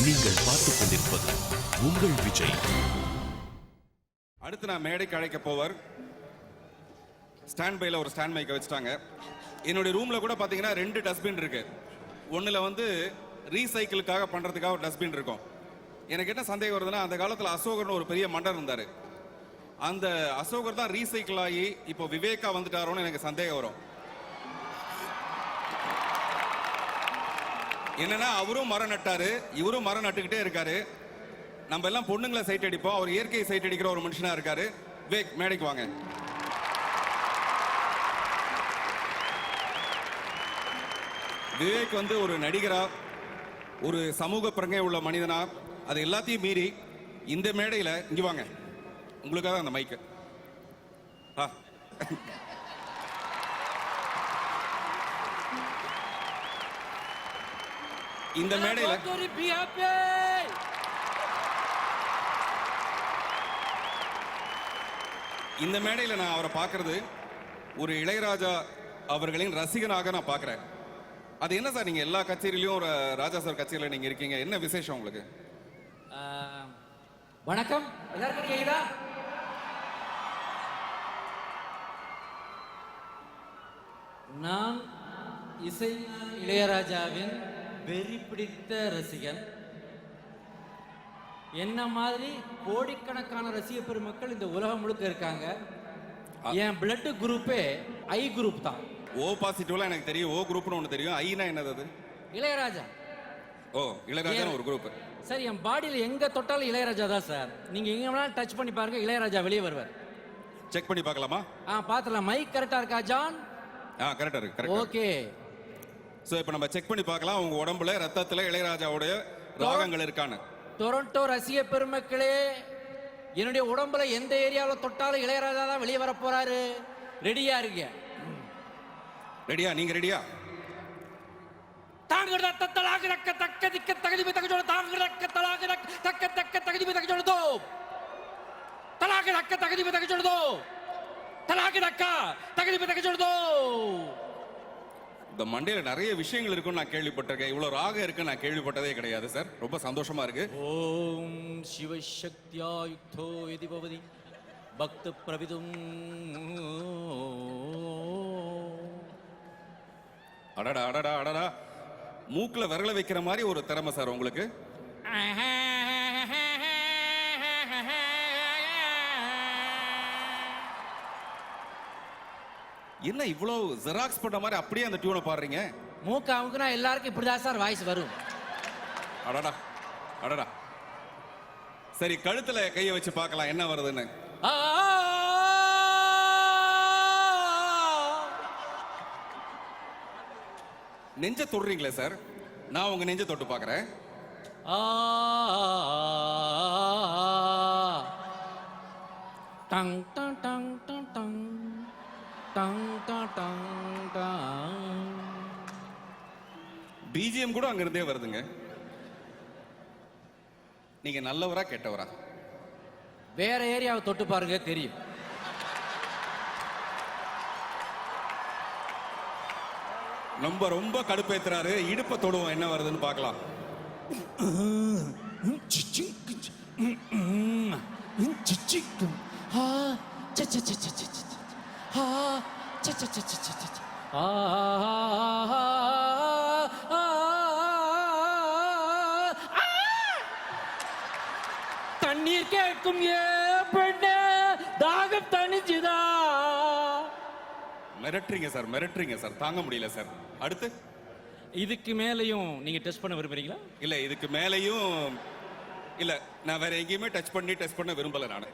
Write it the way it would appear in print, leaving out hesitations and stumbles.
நீங்கள் பார்த்துக் கொண்டிருப்பது உங்கள் விஜய். அடுத்து நான் மேடைக்கு அழைக்க போவர். ஸ்டாண்ட் பைல ஒரு ஸ்டாண்ட் மைக்கை வச்சுட்டாங்க. என்னுடைய ரூம்ல கூட பாத்தீங்கன்னா 2 டஸ்ட்பின் இருக்கு. ஒண்ணுல வந்து ரீசைக்கிளுக்காக பண்றதுக்காக ஒரு டஸ்ட்பின் இருக்கும். எனக்கு என்ன சந்தேகம் வருதுன்னா, அந்த காலத்துல அசோகர்னு ஒரு பெரிய மன்னர் இருந்தாரு. அந்த அசோகர் தான் ரீசைக்கிள் ஆகி இப்போ விவேகா வந்துட்டாரோன்னு எனக்கு சந்தேகம் வரும். என்னன்னா, அவரும் மரம் நட்டாரு, இவரும் மரம் நட்டுக்கிட்டே இருக்காரு. நம்ம எல்லாம் பொண்ணுங்களை சைட் அடிப்போம், அவர் இயற்கையை சைட் அடிக்கிற ஒரு மனுஷனா இருக்காரு. விவேக், மேடைக்கு வாங்க. விவேக் வந்து ஒரு நடிகரா, ஒரு சமூக பிரங்கை உள்ள மனிதனா, அது எல்லாத்தையும் மீறி இந்த மேடையில இங்க வாங்க, உங்களுக்காக அந்த மைக்கு. இந்த மேடையில நான் அவரை பார்க்கறது ஒரு இளையராஜா அவர்களின் ரசிகனாக நான் பார்க்கிறேன். அது என்ன சார், நீங்க எல்லா கச்சேரியிலும் ஒரு ராஜா சார் கச்சேரியில நீங்க இருக்கீங்க, என்ன விசேஷம் உங்களுக்கு? வணக்கம், எல்லாருக்கும் கேக்குதா? நான் இசை இளையராஜாவின் வெறி பிடித்த ரசிகன். என்ன மாதிரி கோடிக்கணக்கான ரசிக பெருமக்கள் இந்த உலகம் முழுக்க இருக்காங்க. என் பிளட் குரூப்பே ஐ குரூப் தான். ஓ பாசிட்டிவ்லாம் எனக்கு தெரியும், ஓ குரூப்னு ஒன்று தெரியும். ஐனா என்னது? அது இளையராஜா. ஓ, இளையராஜா ஒரு குரூப். சார், என் பாடியில் எங்க தொட்டாலும் இளையராஜா தான் சார். நீங்க எங்க வேணாலும் டச் பண்ணி பாருங்க, இளையராஜா வெளியே வருவார். செக் பண்ணி பார்க்கலாமா? பார்த்துலாம். மைக் கரெக்டா இருக்கா ஜான்? கரெக்டா இருக்கு, கரெக்ட். ஓகே. சோ இப்போ நம்ம செக் பண்ணி பார்க்கலாம் உங்க உடம்புல ரத்தத்துல இளையராஜாவுடைய ராகங்கள் இருக்கான்னு. டொரண்டோ ரசிக பெருமக்களே, என்னுடைய உடம்புல எந்த ஏரியாவில் தொட்டாலும் இளையராஜா தான் வெளியே வர போறாரு. ரெடியா இருக்க? ரெடியா? நீங்க ரெடியா? இந்த மண்டையில நிறைய விஷயங்கள் இருக்குன்னு நான் கேள்விப்பட்டிருக்கேன். இவ்வளவு ராகம் இருக்குன்னு நான் கேள்விப்பட்டதே கிடையாது சார். ரொம்ப சந்தோஷமா இருக்கு. ஓம் சிவசக்தியா யுக்தோ யதி பவதி பக்த பிரவிதும். அடடா அடடா அடடா, மூக்குல விரல வைக்கிற மாதிரி ஒரு திறமை சார் உங்களுக்கு. என்ன இவ்வளவு ஜெராக்ஸ் பண்ண மாதிரி அப்படியே அந்த டியூனை பாடுறீங்க? மூக்கு அமுக்குனா எல்லாருக்கும் இப்படிதான் சார் வாய்ஸ் வரும். அடடா அடடா. சரி, கழுத்துல கையை வச்சு பார்க்கலாம் என்ன வருதுன்னு. நெஞ்ச தொடுறீங்களே சார், நான் உங்க நெஞ்ச தொட்டு பார்க்கறேன். Tongue tongue tongue tongue tongue tongue tongue tongue tongue. BGM கூட அங்க இருந்தே வருதுங்க. நீங்க நல்லவரா கெட்டவரா? வேற ஏரியாவை தொட்டு பாருங்க, தெரியும். ரொம்ப ரொம்ப கடுப்பேத்துறாரு. இடுப்ப தொடுவோம், என்ன வருதுன்னு பார்க்கலாம். தண்ணீர் கேட்கும் பெண்ணே, தாகம் தணிச்சுதா. மிரட்டுறீங்க சார், மிரட்டுறீங்க சார், தாங்க முடியல சார். அடுத்து இதுக்கு மேலையும் நீங்க டெஸ்ட் பண்ண விரும்புறீங்களா? இல்ல, இதுக்கு மேலையும் இல்ல. நான் வேற எங்கேயுமே டச் பண்ண விரும்பல நானு.